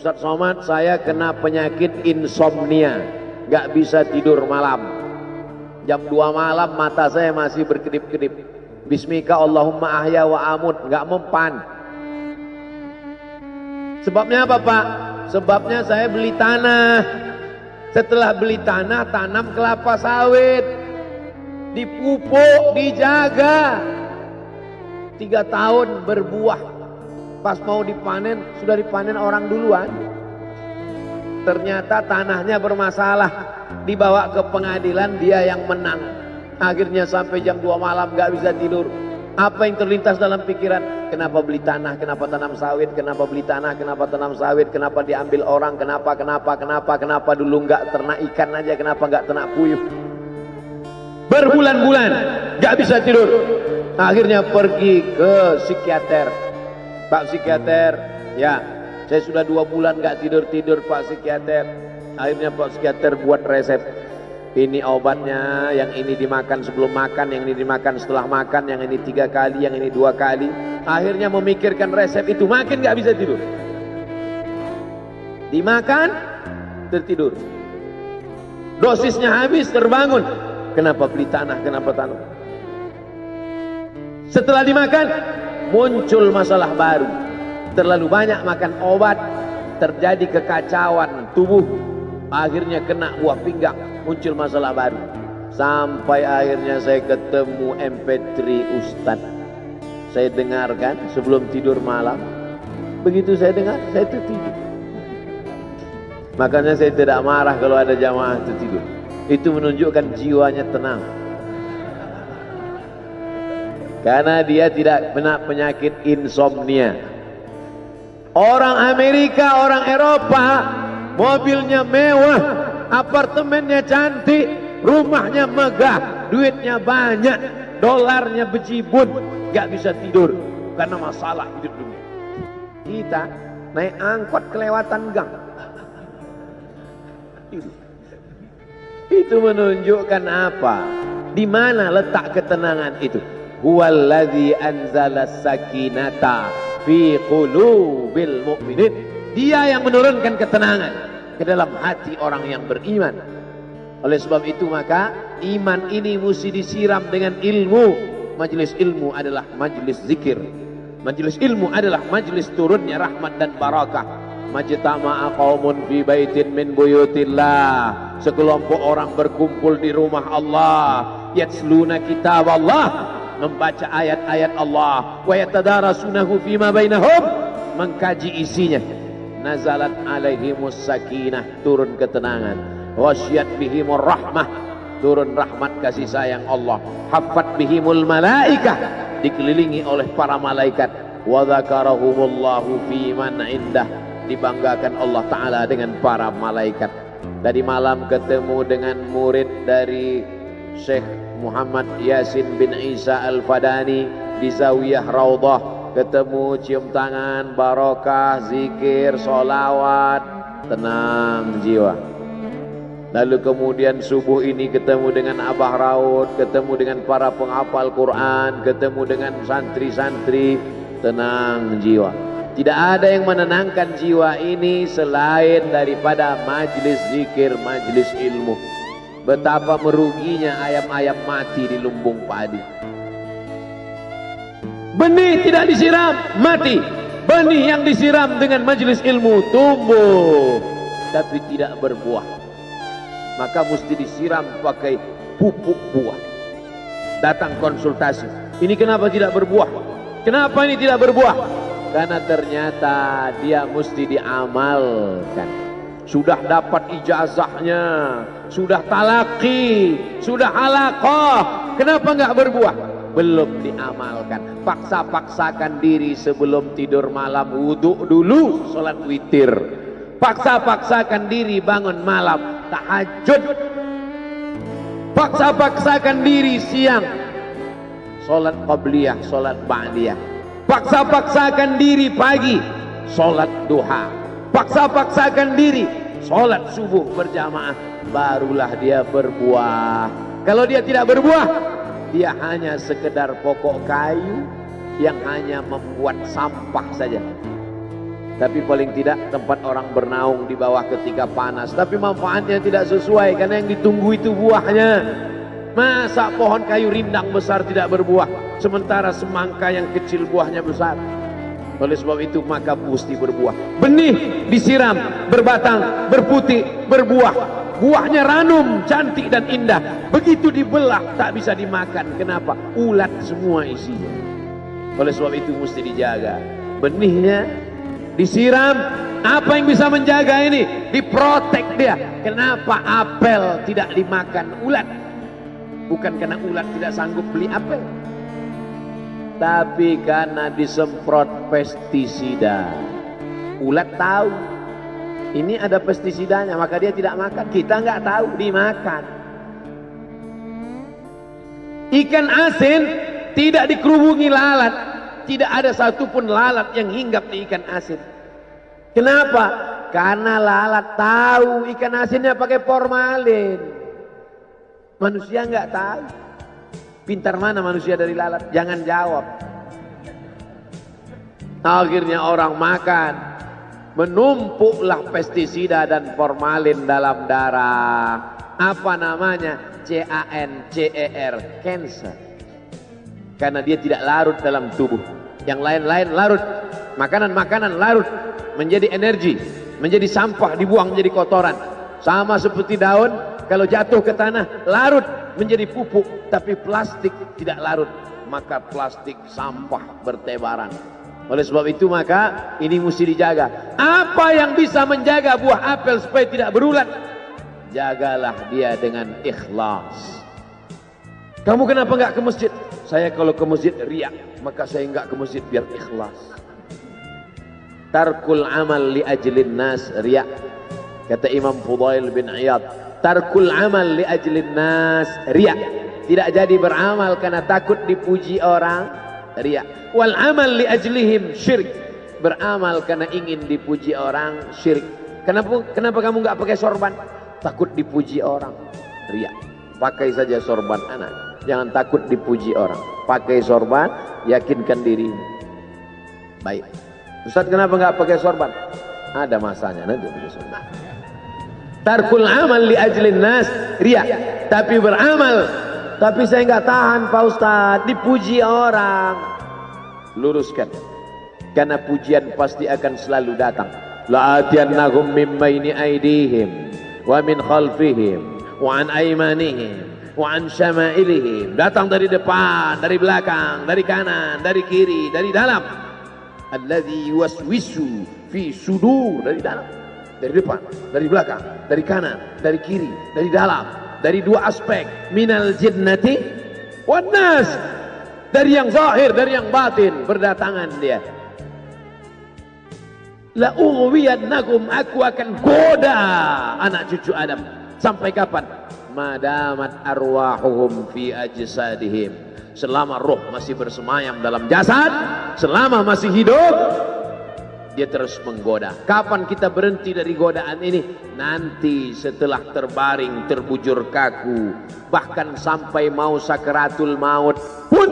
Ustadz Somad, saya kena penyakit insomnia, gak bisa tidur malam. Jam 2 malam mata saya masih berkedip-kedip. Bismika Allahumma ahya wa amut, gak mempan. Sebabnya apa Pak? Sebabnya saya beli tanah. Setelah beli tanah, tanam kelapa sawit, dipupuk, dijaga, 3 tahun berbuah. Pas mau dipanen, sudah dipanen orang duluan. Ternyata tanahnya bermasalah, dibawa ke pengadilan, dia yang menang. Akhirnya sampai jam 2 malam gak bisa tidur. Apa yang terlintas dalam pikiran? Kenapa beli tanah, kenapa tanam sawit, kenapa beli tanah, kenapa tanam sawit, kenapa diambil orang, kenapa dulu gak ternak ikan aja, kenapa gak ternak puyuh. Berbulan-bulan gak bisa tidur. Akhirnya pergi ke psikiater. Pak psikiater, ya saya sudah 2 bulan gak tidur-tidur Pak psikiater. Akhirnya Pak psikiater buat resep. Ini obatnya, yang ini dimakan sebelum makan, yang ini dimakan setelah makan, yang ini 3 kali, yang ini 2 kali. Akhirnya memikirkan resep itu, makin gak bisa tidur. Dimakan, tertidur. Dosisnya habis, terbangun. Kenapa beli tanah, kenapa tanam? Setelah dimakan, muncul masalah baru. Terlalu banyak makan obat, terjadi kekacauan tubuh. Akhirnya kena buah pinggang, muncul masalah baru. Sampai akhirnya saya ketemu MP3 Ustadz. Saya dengarkan sebelum tidur malam. Begitu saya dengar, saya tertidur. Makanya saya tidak marah kalau ada jamaah tertidur. Itu menunjukkan jiwanya tenang. Karena dia tidak kena penyakit insomnia. Orang Amerika, orang Eropa, mobilnya mewah, apartemennya cantik, rumahnya megah, duitnya banyak, dolarnya bejibun, gak bisa tidur karena masalah hidup dunia. Kita naik angkot kelewatan gang. Itu menunjukkan apa? Di mana letak ketenangan itu? Huwallazi anzala sakinata fi qulubil mu'minin. Dia yang menurunkan ketenangan ke dalam hati orang yang beriman. Oleh sebab itu maka iman ini mesti disiram dengan ilmu. Majelis ilmu adalah majelis zikir. Majelis ilmu adalah majelis turunnya rahmat dan barakah. Majtama'a qaumun fi baitin min buyutillah. Sekelompok orang berkumpul di rumah Allah, yatsluna kitab Allah, membaca ayat-ayat Allah, wa yatadarasunahu fima bainahum, mengkaji isinya. Nazalat alaihimus sakinah, turun ketenangan. Wasyat bihimur rahmah, turun rahmat kasih sayang Allah. Haffat bihimul malaikah, dikelilingi oleh para malaikat. Wa dzakarahumullahu fi man indah, dibanggakan Allah Ta'ala dengan para malaikat. Tadi malam ketemu dengan murid dari Syekh Muhammad Yasin bin Isa Al-Fadani di Zawiyah Raudhah. Ketemu, cium tangan, barokah, zikir, sholawat, tenang jiwa. Lalu kemudian subuh ini ketemu dengan Abah Raud, ketemu dengan para penghafal Quran, ketemu dengan santri-santri, tenang jiwa. Tidak ada yang menenangkan jiwa ini selain daripada majlis zikir, majlis ilmu. Betapa meruginya ayam-ayam mati di lumbung padi. Benih tidak disiram, mati. Benih yang disiram dengan majlis ilmu tumbuh, tapi tidak berbuah. Maka mesti disiram pakai pupuk buah. Datang konsultasi. Ini kenapa tidak berbuah? Kenapa ini tidak berbuah? Karena ternyata dia mesti diamalkan. Sudah dapat ijazahnya, sudah talaqi, sudah halaqah, kenapa enggak berbuah? Belum diamalkan. Paksa-paksakan diri sebelum tidur malam, wudhu dulu, sholat witir. Paksa-paksakan diri bangun malam, tahajud. Paksa-paksakan diri siang, sholat qabliyah, sholat ba'diyah. Paksa-paksakan diri pagi, sholat duha. Paksa-paksakan diri, sholat subuh berjamaah. Barulah dia berbuah. Kalau dia tidak berbuah, dia hanya sekedar pokok kayu yang hanya membuat sampah saja. tapi paling tidak tempat orang bernaung di bawah ketika panas, tapi manfaatnya tidak sesuai karena yang ditunggu itu buahnya. Masa pohon kayu rindang besar tidak berbuah sementara semangka yang kecil buahnya besar? Oleh sebab itu maka mesti berbuah. Benih disiram, berbatang, berputih, berbuah. Buahnya ranum, cantik dan indah. Begitu dibelah tak bisa dimakan. Kenapa? Ulat semua isinya. Oleh sebab itu mesti dijaga. Benihnya disiram. Apa yang bisa menjaga ini? Diprotek dia. Kenapa apel tidak dimakan ulat? Bukan karena ulat tidak sanggup beli apel, tapi karena disemprot pestisida. Ulat tahu ini ada pestisidanya, maka dia tidak makan. Kita nggak tahu, dimakan. Ikan asin tidak dikerubungi lalat, tidak ada satupun lalat yang hinggap di ikan asin. Kenapa? Karena lalat tahu ikan asinnya pakai formalin. Manusia nggak tahu. Pintar mana manusia dari lalat? Jangan jawab. Akhirnya orang makan, menumpuklah pestisida dan formalin dalam darah. Apa namanya? CANCER, cancer. Karena dia tidak larut dalam tubuh. Yang lain-lain larut. Makanan-makanan larut menjadi energi, menjadi sampah, dibuang menjadi kotoran. Sama seperti daun, kalau jatuh ke tanah larut menjadi pupuk, tapi plastik tidak larut, maka plastik sampah bertebaran. Oleh sebab itu maka ini mesti dijaga. Apa yang bisa menjaga buah apel supaya tidak berulat? Jagalah dia dengan ikhlas. Kamu kenapa nggak ke masjid? Saya kalau ke masjid riak, maka saya nggak ke masjid biar ikhlas. Tarkul amal li ajlin nas riak. Kata Imam Fudail bin Iyad, tarkul amal li ajlin nas riya. Tidak jadi beramal karena takut dipuji orang, riya. Wal amal li ajlihim syirik. Beramal karena ingin dipuji orang, syirik. Kenapa kamu nggak pakai sorban? Takut dipuji orang, riya. Pakai saja sorban anak, jangan takut dipuji orang. Pakai sorban, yakinkan dirimu. Baik. Ustaz, kenapa nggak pakai sorban? Ada masanya nanti pakai sorban. Tarkul amal li ajlin nas riya. Tapi beramal, tapi saya nggak tahan Pak Ustaz, dipuji orang. Luruskan, karena pujian pasti akan selalu datang. La'atiyannahum min baini aydihim wa min khalfihim wa an aymanihim wa an syama'ilihim. Datang dari depan, dari belakang, dari kanan, dari kiri, dari dalam. Alladzi yuwaswisu fi sudur, dari dalam, dari depan, dari belakang, dari kanan, dari kiri, dari dalam, dari dua aspek, minal jinnati wan nas, dari yang zahir, dari yang batin, berdatangan dia. La ughwiyannakum, aku akan goda anak cucu Adam. Sampai kapan? Madamat arwahuhum fi ajsadihim, selama roh masih bersemayam dalam jasad, selama masih hidup, dia terus menggoda. Kapan kita berhenti dari godaan ini? Nanti setelah terbaring, terbujur kaku, bahkan sampai mau sakaratul maut pun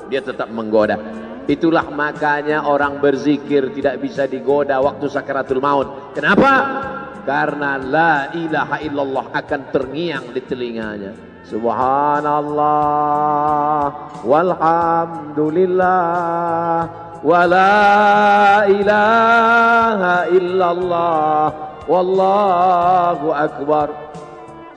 dia tetap menggoda. Itulah makanya orang berzikir tidak bisa digoda waktu sakaratul maut. Kenapa? Karena la ilaha illallah akan terngiang di telinganya. Subhanallah walhamdulillah wa la ilaha illallah wallahu akbar.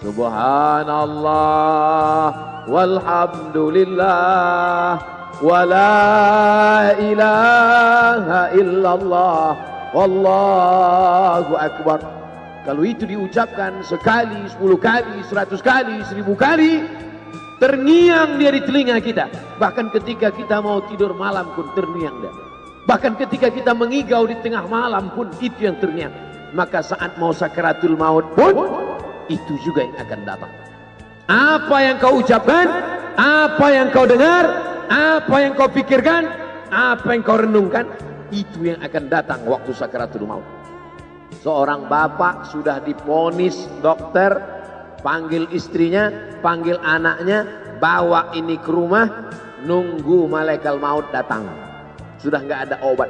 Subhanallah walhamdulillah wa la ilaha illallah wallahu akbar. Kalau itu diucapkan sekali, 10 kali, 100 kali, 1000 kali, terngiang dia di telinga kita. Bahkan ketika kita mau tidur malam pun terngiang dia. Bahkan ketika kita mengigau di tengah malam pun itu yang terngiang. Maka saat mau sakaratul maut pun itu juga yang akan datang. Apa yang kau ucapkan, apa yang kau dengar, apa yang kau pikirkan, apa yang kau renungkan, itu yang akan datang waktu sakaratul maut. Seorang bapak sudah divonis dokter, panggil istrinya, panggil anaknya, bawa ini ke rumah, nunggu malaikat maut datang. Sudah nggak ada obat.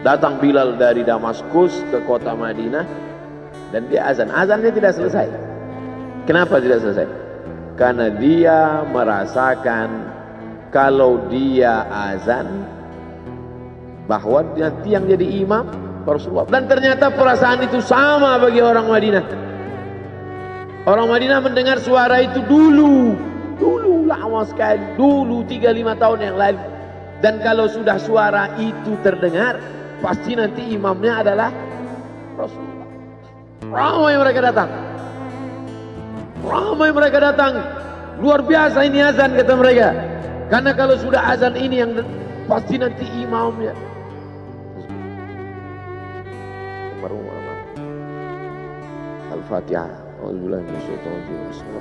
Datang Bilal dari Damaskus ke kota Madinah dan dia azan. Azannya tidak selesai. Kenapa tidak selesai? Karena dia merasakan kalau dia azan bahwa nanti yang jadi imam Rasulullah. Dan ternyata perasaan itu sama bagi orang Madinah. Orang Madinah mendengar suara itu dulu lama sekali, dulu 3-5 tahun yang lalu. Dan kalau sudah suara itu terdengar, pasti nanti imamnya adalah Rasulullah. Ramai mereka datang. Luar biasa ini azan, kata mereka. Karena kalau sudah azan ini yang pasti nanti imamnya. Al-Fatihah. A'udzubillahi minasyaitonir rajim.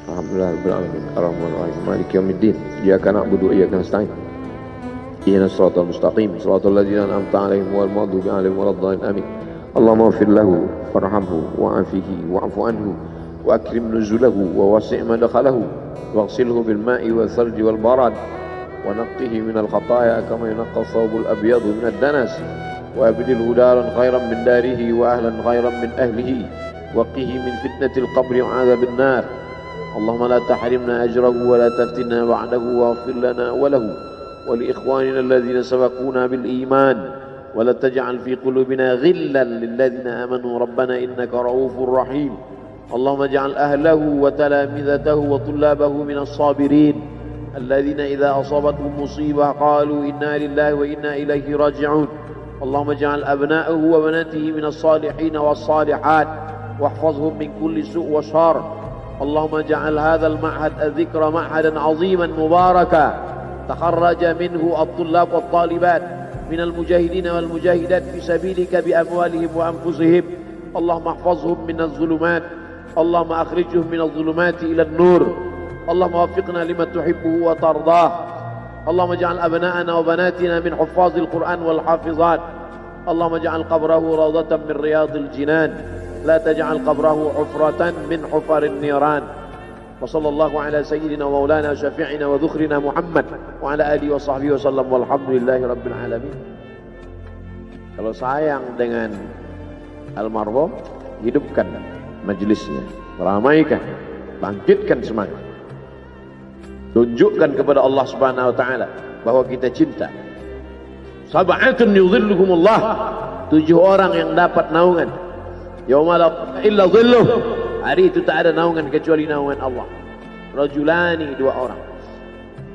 Alhamdulillahirabbil alamin. Arrahmanirrahim. Maliki yaumiddin. Iyyaka na'budu wa iyyaka nasta'in. Ihdinas siratal mustaqim. Shiratal ladzina an'amta 'alaihim ghairil maghdubi 'alaihim waladdallin. Amin. Allahumma ighfir lahu warhamhu wa'afihi wa'fu anhu wa akrim nuzulahu wa wasi' madkhalahu waghsilhu bil ma'i wal thalji wal barad wa naqqihi minal khataaya kama yunqqa ath-thawbul abyadu minad danas wa abdilhu daran khairan min darihi wa ahlan khairan min ahlihi wa qihi min fitnatil qabri wa 'adzabil nar. Allahumma la tahrimna ajrahu wa la taftinna ba'dahu waghfir lana wa lahu wa li ikhwanina alladhina sabaquna bil iman ولا تجعل في قلوبنا غلا للذين آمنوا ربنا إنك رؤوف رحيم. اللهم اجعل أهله وتلامذته وطلابه من الصابرين الذين إذا أصابتهم مصيبة قالوا إنا لله وإنا إليه راجعون. اللهم اجعل أبناءه وبناته من الصالحين والصالحات واحفظهم من كل سوء وشر. اللهم اجعل هذا المعهد الذكر معهدا عظيما مباركا تخرج منه الطلاب والطالبات من المجاهدين والمجاهدات في سبيلك بأموالهم وأنفسهم. اللهم احفظهم من الظلمات. اللهم أخرجهم من الظلمات إلى النور. اللهم وفقنا لما تحبه وترضاه. اللهم اجعل أبناءنا وبناتنا من حفاظ القرآن والحافظات. اللهم اجعل قبره روضة من رياض الجنان لا تجعل قبره حفرة من حفر النيران. وصلى الله على سيدنا ومولانا وشفيعنا وذخرنا محمد وعلى آله وصحبه وسلم walhamdulillahi rabbil alamin. Kalau sayang dengan almarhum, hidupkan majelisnya, ramaikan, bangkitkan semangat, tunjukkan kepada Allah Subhanahu wa taala bahwa kita cinta. Sab'atun yudhilluhumullah, 7 orang yang dapat naungan yauma la illa dhilluh, hari itu tak ada naungan kecuali naungan Allah. Rajulani, 2 orang,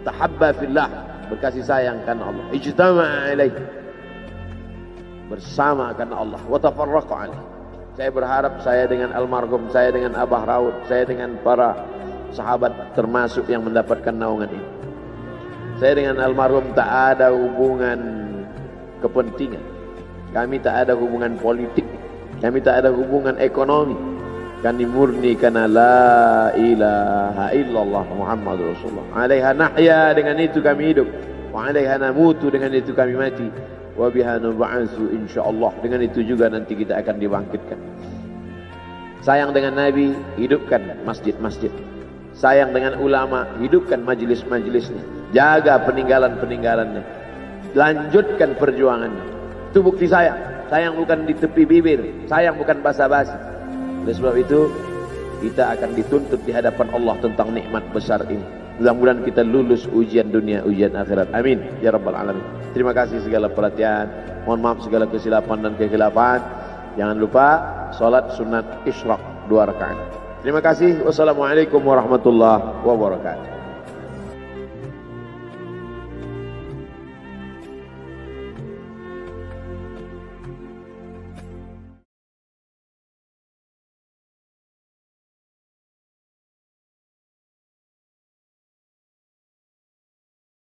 tahabba fillah, berkasih sayang karena Allah, ijtama'a alaih, bersama karena Allah, wa tafarraqa alaih. Saya berharap saya dengan almarhum, saya dengan Abah Raud, saya dengan para sahabat termasuk yang mendapatkan naungan ini. Saya dengan almarhum tak ada hubungan kepentingan, kami tak ada hubungan politik, kami tak ada hubungan ekonomi. Kami murni karena la ilaha illallah Muhammad Rasulullah. Alaiha nahya, dengan itu kami hidup. Wa alaiha namutu, dengan itu kami mati. Wa biha nub'atsu insyaallah, dengan itu juga nanti kita akan dibangkitkan. Sayang dengan Nabi, hidupkan masjid-masjid. Sayang dengan ulama, hidupkan majelis-majelisnya. Jaga peninggalan-peninggalannya. Lanjutkan perjuangannya. Itu bukti sayang. Sayang bukan di tepi bibir, sayang bukan basa-basi. Oleh sebab itu kita akan dituntut di hadapan Allah tentang nikmat besar ini. Mudah-mudahan kita lulus ujian dunia, ujian akhirat. Amin ya rabbal alamin. Terima kasih segala perhatian. Mohon maaf segala kesilapan dan kekhilafan. Jangan lupa salat sunat isyraq 2 rakaat. Terima kasih. Wassalamualaikum warahmatullahi wabarakatuh.